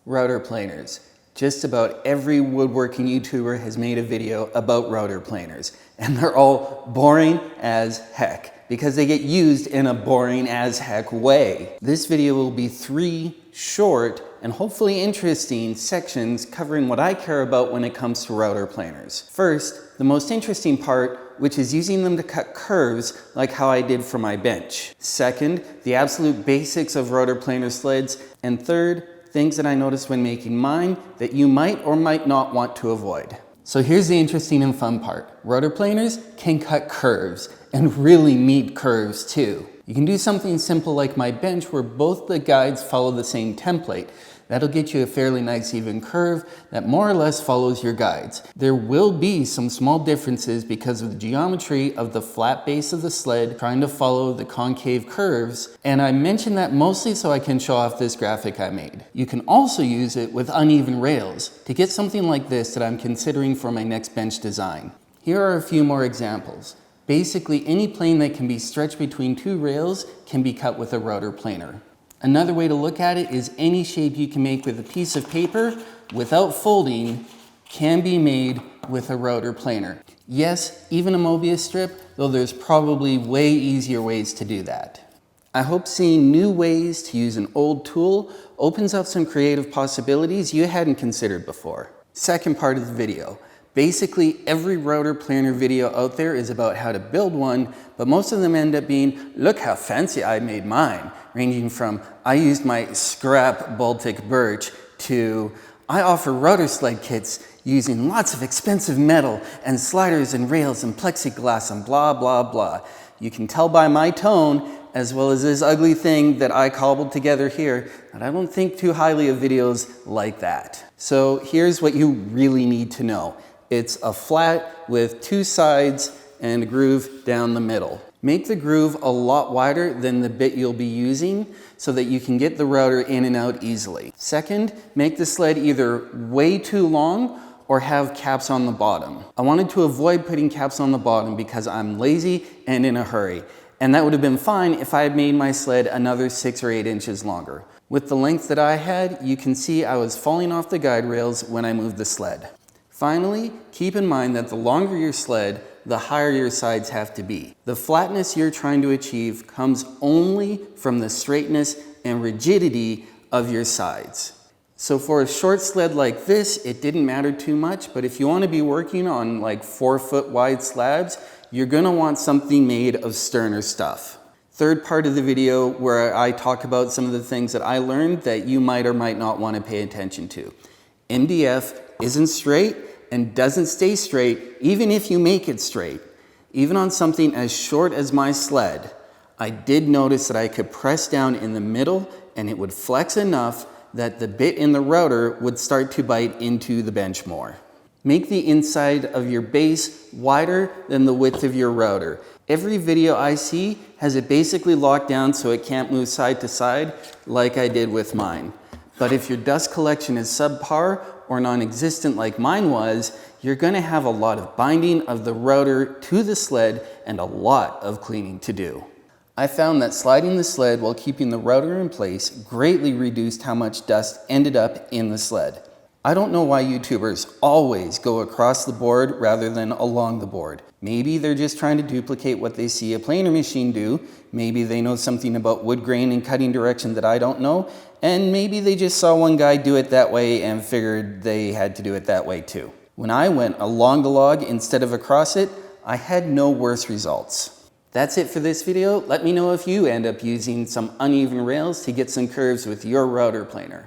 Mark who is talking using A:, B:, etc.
A: Router planers. Just about every woodworking YouTuber has made a video about router planers, and they're all boring as heck because they get used in a boring as heck way. This video will be 3 short and hopefully interesting sections covering what I care about when it comes to router planers. First, the most interesting part, which is using them to cut curves like how I did for my bench. Second, the absolute basics of router planer sleds. And third, things that I noticed when making mine that you might or might not want to avoid. So here's the interesting and fun part. Router planers can cut curves, and really neat curves too. You can do something simple like my bench where both the guides follow the same template. That'll get you a fairly nice even curve that more or less follows your guides. There will be some small differences because of the geometry of the flat base of the sled trying to follow the concave curves, and I mention that mostly so I can show off this graphic I made. You can also use it with uneven rails to get something like this that I'm considering for my next bench design. Here are a few more examples. Basically, any plane that can be stretched between 2 rails can be cut with a router planer. Another way to look at it is any shape you can make with a piece of paper without folding can be made with a router planer. Yes, even a Mobius strip, though there's probably way easier ways to do that. I hope seeing new ways to use an old tool opens up some creative possibilities you hadn't considered before. Second part of the video. Basically, every router planer video out there is about how to build one, but most of them end up being, look how fancy I made mine, ranging from, I used my scrap Baltic birch, to, I offer router sled kits using lots of expensive metal and sliders and rails and plexiglass and blah, blah, blah. You can tell by my tone, as well as this ugly thing that I cobbled together here, that I don't think too highly of videos like that. So here's what you really need to know. It's a flat with 2 sides and a groove down the middle. Make the groove a lot wider than the bit you'll be using so that you can get the router in and out easily. Second, make the sled either way too long or have caps on the bottom. I wanted to avoid putting caps on the bottom because I'm lazy and in a hurry. And that would have been fine if I had made my sled another 6 or 8 inches longer. With the length that I had, you can see I was falling off the guide rails when I moved the sled. Finally, keep in mind that the longer your sled, the higher your sides have to be. The flatness you're trying to achieve comes only from the straightness and rigidity of your sides. So for a short sled like this, it didn't matter too much, but if you want to be working on like 4-foot wide slabs, you're gonna want something made of sterner stuff. Third part of the video where I talk about some of the things that I learned that you might or might not want to pay attention to. MDF isn't straight and doesn't stay straight even if you make it straight. Even on something as short as my sled, I did notice that I could press down in the middle and it would flex enough that the bit in the router would start to bite into the bench more. Make the inside of your base wider than the width of your router. Every video I see has it basically locked down so it can't move side to side like I did with mine. But if your dust collection is subpar or non-existent like mine was, you're gonna have a lot of binding of the router to the sled and a lot of cleaning to do. I found that sliding the sled while keeping the router in place greatly reduced how much dust ended up in the sled. I don't know why YouTubers always go across the board rather than along the board. Maybe they're just trying to duplicate what they see a planer machine do. Maybe they know something about wood grain and cutting direction that I don't know. And maybe they just saw one guy do it that way and figured they had to do it that way too. When I went along the log instead of across it, I had no worse results. That's it for this video. Let me know if you end up using some uneven rails to get some curves with your router planer.